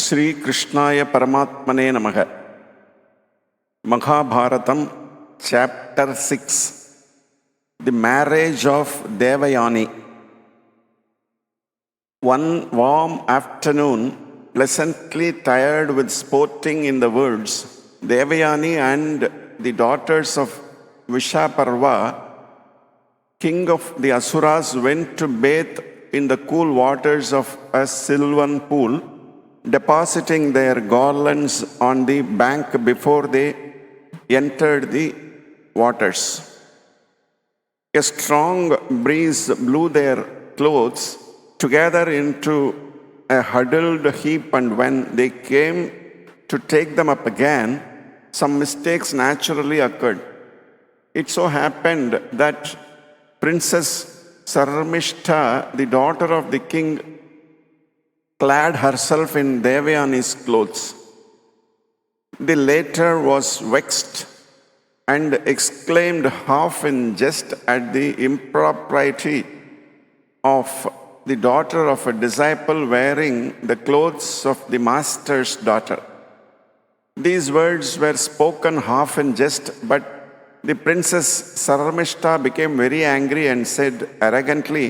Sri Krishnaya Paramatmane Namaha. Mahabharatham, Chapter 6. The marriage of Devayaani. One warm afternoon, pleasantly tired with sporting in the woods, Devayaani and the daughters of Vishaparva, king of the Asuras, went to bathe in the cool waters of a sylvan pool, depositing their garlands on the bank before they entered the waters. A strong breeze blew their clothes together into a huddled heap, and when they came to take them up again, some mistakes naturally occurred. It so happened that Princess Sarmishta, the daughter of the king, clad herself in Devayaani's clothes. The latter was vexed and exclaimed half in jest at the impropriety of the daughter of a disciple wearing the clothes of the master's daughter. These words were spoken half in jest, but the Princess Sarmishta became very angry and said arrogantly,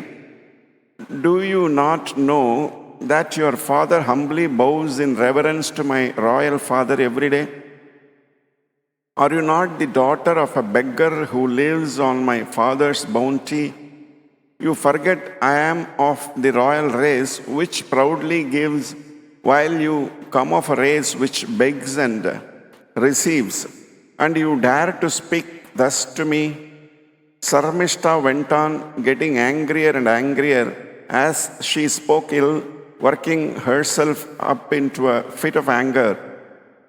"Do you not know that your father humbly bows in reverence to my royal father every day? Are you not the daughter of a beggar who lives on my father's bounty? You forget I am of the royal race which proudly gives, while you come of a race which begs and receives, and you dare to speak thus to me?" Sarmishta went on, getting angrier and angrier as she spoke ill, working herself up into a fit of anger.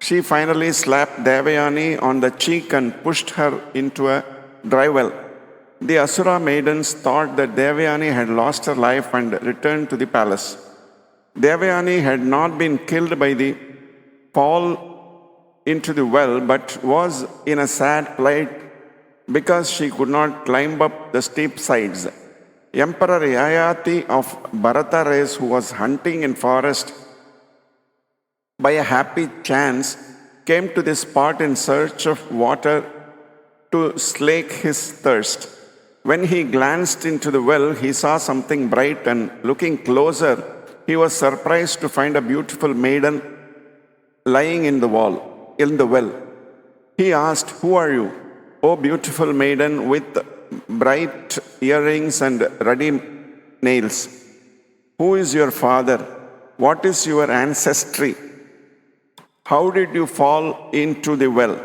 She finally slapped Devayaani on the cheek and pushed her into a dry well. The Asura maidens thought that Devayaani had lost her life and returned to the palace. Devayaani had not been killed by the fall into the well, but was in a sad plight because she could not climb up the steep sides. Emperor Yayati of Bharata race, who was hunting in forest, by a happy chance came to this spot in search of water to slake his thirst. When he glanced into the well, he saw something bright, and looking closer, he was surprised to find a beautiful maiden lying in the well. He asked, "Who are you, O beautiful maiden with bright earrings and ruddy nails? Who is your father? What is your ancestry? How did you fall into the well?"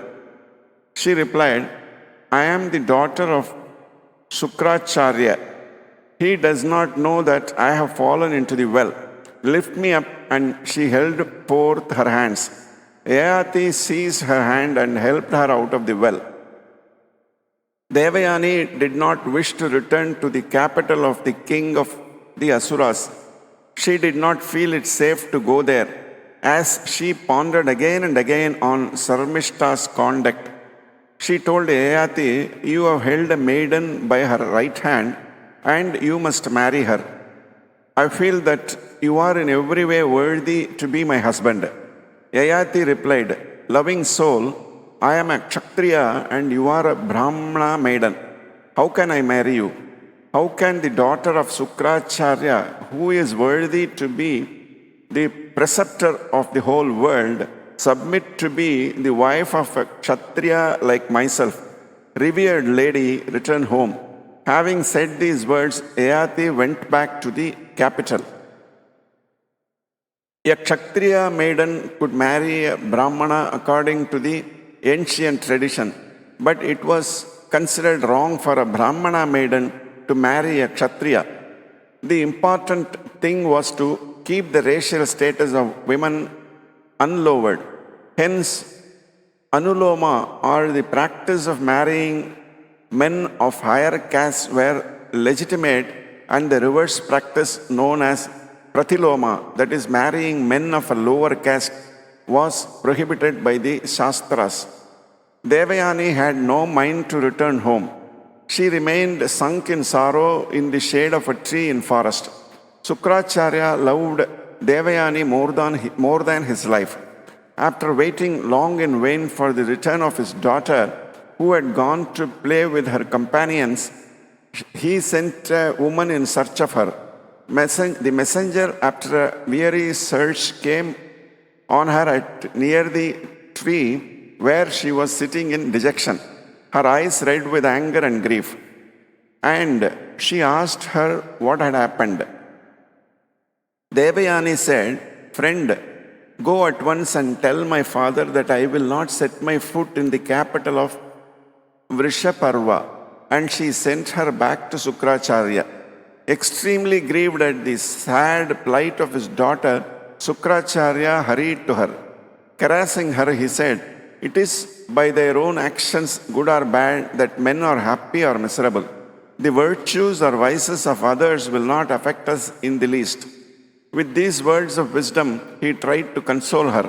She replied, "I am the daughter of Shukracharya. He does not know that I have fallen into the well. Lift me up." And she held forth her hands. Yayati seized her hand and helped her out of the well. Devayaani did not wish to return to the capital of the king of the Asuras. She did not feel it safe to go there, as she pondered again and again on Sarmishta's conduct. She told Yayati, "You have held a maiden by her right hand, and you must marry her. I feel that you are in every way worthy to be my husband." Yayati replied, "Loving soul, I am a Kshatriya and you are a Brahmana maiden. How can I marry you? How can the daughter of Shukracharya, who is worthy to be the preceptor of the whole world, submit to be the wife of a Kshatriya like myself? Revered lady, return home." Having said these words, Yayati went back to the capital. A Kshatriya maiden could marry a Brahmana according to the ancient tradition, but it was considered wrong for a Brahmana maiden to marry a Kshatriya. The important thing was to keep the racial status of women unlowered. Hence, Anuloma, or the practice of marrying men of higher castes, were legitimate, and the reverse practice known as Pratiloma, that is, marrying men of a lower caste, was prohibited by the Shastras. Devayaani had no mind to return home. She remained sunk in sorrow in the shade of a tree in forest. Shukracharya loved Devayani more than his life. After waiting long in vain for the return of his daughter, who had gone to play with her companions, he sent a woman in search of her. The messenger, after a weary search, came on her near the tree where she was sitting in dejection, her eyes red with anger and grief. And she asked her what had happened. Devayani said, "Friend, go at once and tell my father that I will not set my foot in the capital of Vrishaparva." And she sent her back to Sukracharya. Extremely grieved at the sad plight of his daughter, Sukracharya hurried to her. Caressing her, he said, "It is by their own actions, good or bad, that men are happy or miserable. The virtues or vices of others will not affect us in the least." With these words of wisdom, he tried to console her.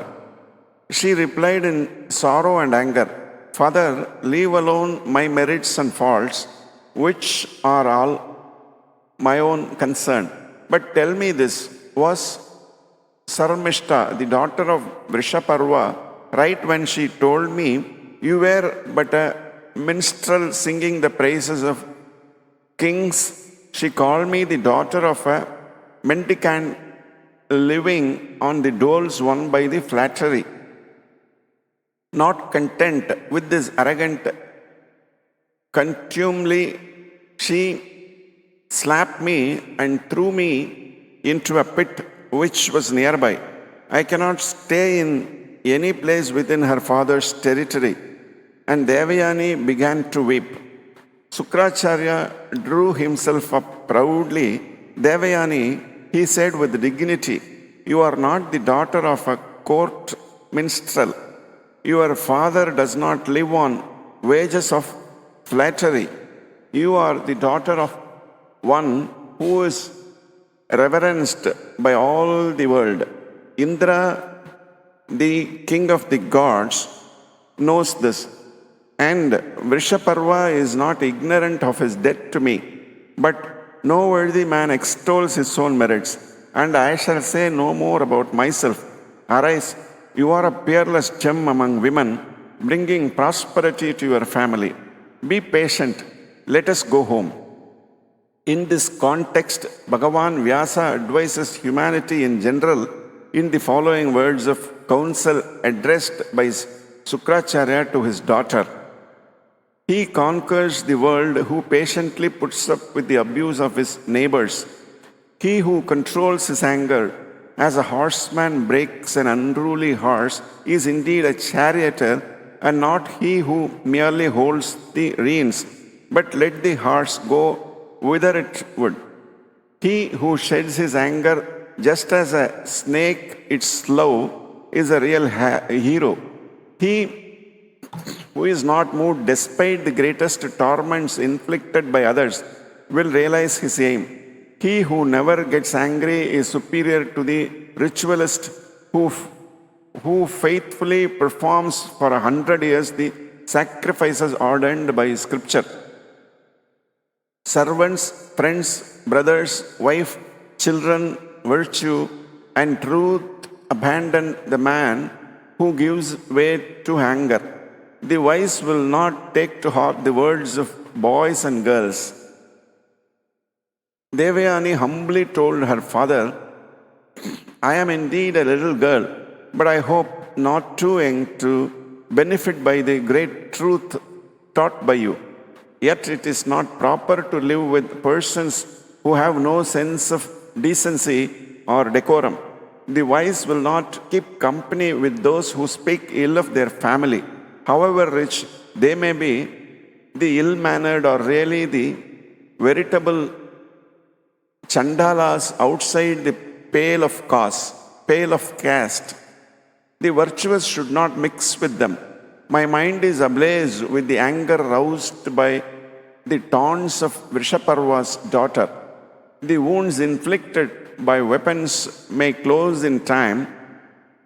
She replied in sorrow and anger, "Father, leave alone my merits and faults, which are all my own concern. But tell me this, was Sarmishta, the daughter of Vrishaparva, right when she told me you were but a minstrel singing the praises of kings? She called me the daughter of a mendicant living on the doles won by the flattery. Not content with this arrogant contumely, she slapped me and threw me into a pit which was nearby. I cannot stay in any place within her father's territory." And Devayani began to weep. Sukracharya drew himself up proudly. "Devayani," he said with dignity, "you are not the daughter of a court minstrel. Your father does not live on wages of flattery. You are the daughter of one who is reverenced by all the world. Indra, the king of the gods, knows this, and Vrishaparva is not ignorant of his debt to me. But no worthy man extols his own merits, and I shall say no more about myself. Arise, you are a peerless gem among women, bringing prosperity to your family. Be patient, let us go home." In this context, Bhagavan Vyasa advises humanity in general in the following words of counsel addressed by Sukracharya to his daughter. "He conquers the world who patiently puts up with the abuse of his neighbors. He who controls his anger, as a horseman breaks an unruly horse, is indeed a charioteer, and not he who merely holds the reins, but let the horse go whither it would. He who sheds his anger just as a snake its slough is a real hero. He who is not moved despite the greatest torments inflicted by others will realize his aim. He who never gets angry is superior to the ritualist who faithfully performs for 100 years the sacrifices ordained by Scripture. Servants, friends, brothers, wife, children, virtue, and truth abandon the man who gives way to anger. The wise will not take to heart the words of boys and girls." Devayani humbly told her father, "I am indeed a little girl, but I hope not too young to benefit by the great truth taught by you. Yet it is not proper to live with persons who have no sense of decency or decorum. The wise will not keep company with those who speak ill of their family, however rich they may be. The ill-mannered are really the veritable chandalas outside the pale of caste. The virtuous should not mix with them. My mind is ablaze with the anger roused by the taunts of Vrishaparva's daughter. The wounds inflicted by weapons may close in time,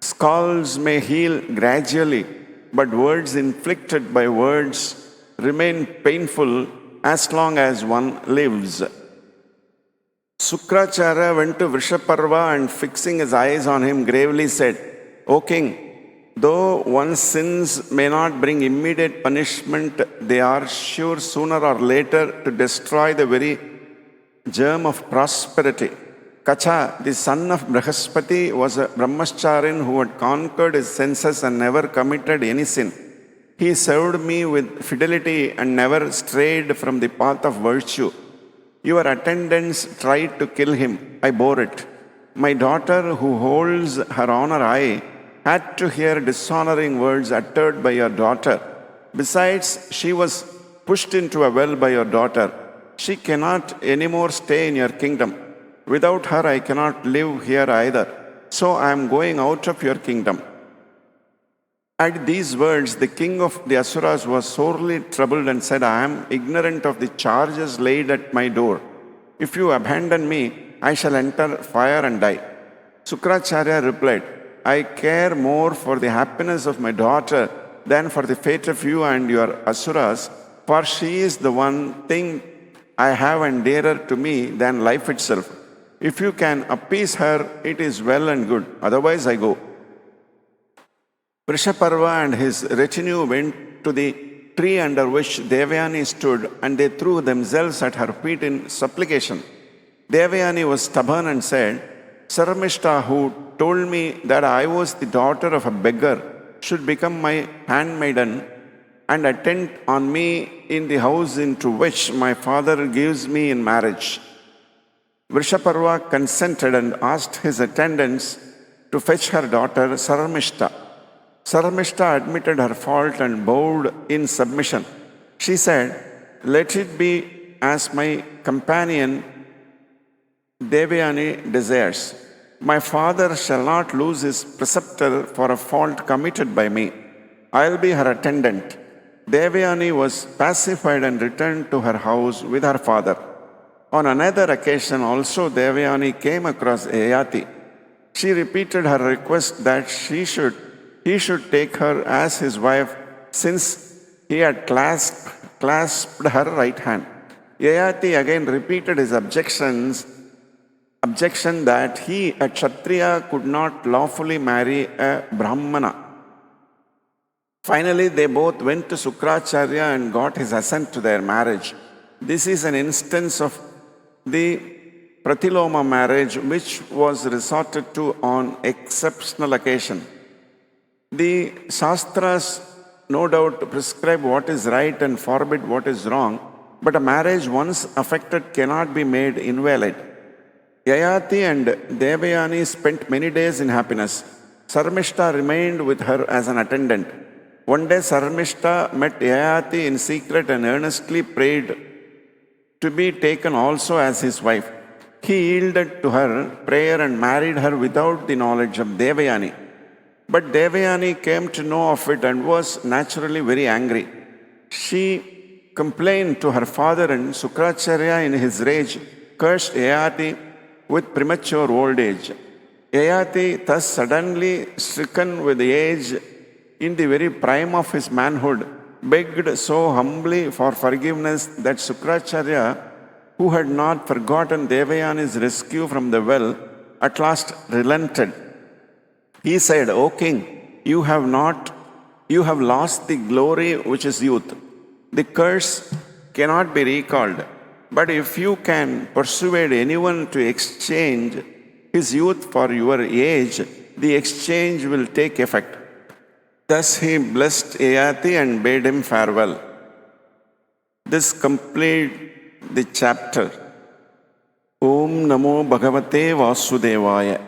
scalds may heal gradually, but words inflicted by words remain painful as long as one lives." Sukracharya went to Vrishaparva and fixing his eyes on him gravely said, O king, though one's sins may not bring immediate punishment, they are sure sooner or later to destroy the very germ of prosperity. Kacha, the son of Brahaspati, was a brahmacharin who had conquered his senses and never committed any sin. He served me with fidelity and never strayed from the path of virtue. Your attendants tried to kill him. I bore it. My daughter, who holds her honor high, had to hear dishonoring words uttered by your daughter. Besides, she was pushed into a well by your daughter. She cannot anymore stay in your kingdom. Without her, I cannot live here either. So I am going out of your kingdom. At these words, the king of the Asuras was sorely troubled and said, I am ignorant of the charges laid at my door. If you abandon me, I shall enter fire and die. Sukracharya replied, I care more for the happiness of my daughter than for the fate of you and your Asuras, for she is the one thing I have and dearer to me than life itself. If you can appease her, it is well and good. Otherwise, I go. Vrishaparva and his retinue went to the tree under which Devayaani stood, and they threw themselves at her feet in supplication. Devayaani was stubborn and said, Sarmishta, who told me that I was the daughter of a beggar, should become my handmaiden and attend on me in the house into which my father gives me in marriage. Vrishaparva consented and asked his attendants to fetch her daughter Sarmishta. Sarmishta admitted her fault and bowed in submission. She said, Let it be as my companion Devayaani desires. My father shall not lose his preceptor for a fault committed by me. I will be her attendant. Devayaani was pacified and returned to her house with her father. On another occasion also Devayaani came across Yayati. She repeated her request that he should take her as his wife, since he had clasped her right hand. Yayati again repeated his objection that he, a Kshatriya, could not lawfully marry a Brahmana. Finally, they both went to Sukracharya and got his assent to their marriage. This is an instance of the Pratiloma marriage, which was resorted to on exceptional occasion. The Shastras no doubt prescribe what is right and forbid what is wrong, but a marriage once affected cannot be made invalid. Yayati and Devayaani spent many days in happiness. Sarmishta remained with her as an attendant. One day Sarmishta met Yayati in secret and earnestly prayed to be taken also as his wife. He yielded to her prayer and married her without the knowledge of Devayaani. But Devayaani came to know of it and was naturally very angry. She complained to her father, and Sukracharya in his rage cursed Yayati with premature old age. Yayati, thus suddenly stricken with age in the very prime of his manhood, begged so humbly for forgiveness that Sukracharya, who had not forgotten Devayaani's rescue from the well, at last relented. He said, O king, you have lost the glory which is youth. The curse cannot be recalled. But if you can persuade anyone to exchange his youth for your age, the exchange will take effect. Thus he blessed Yayati and bade him farewell. This completes the chapter. Om Namo Bhagavate Vasudevaya.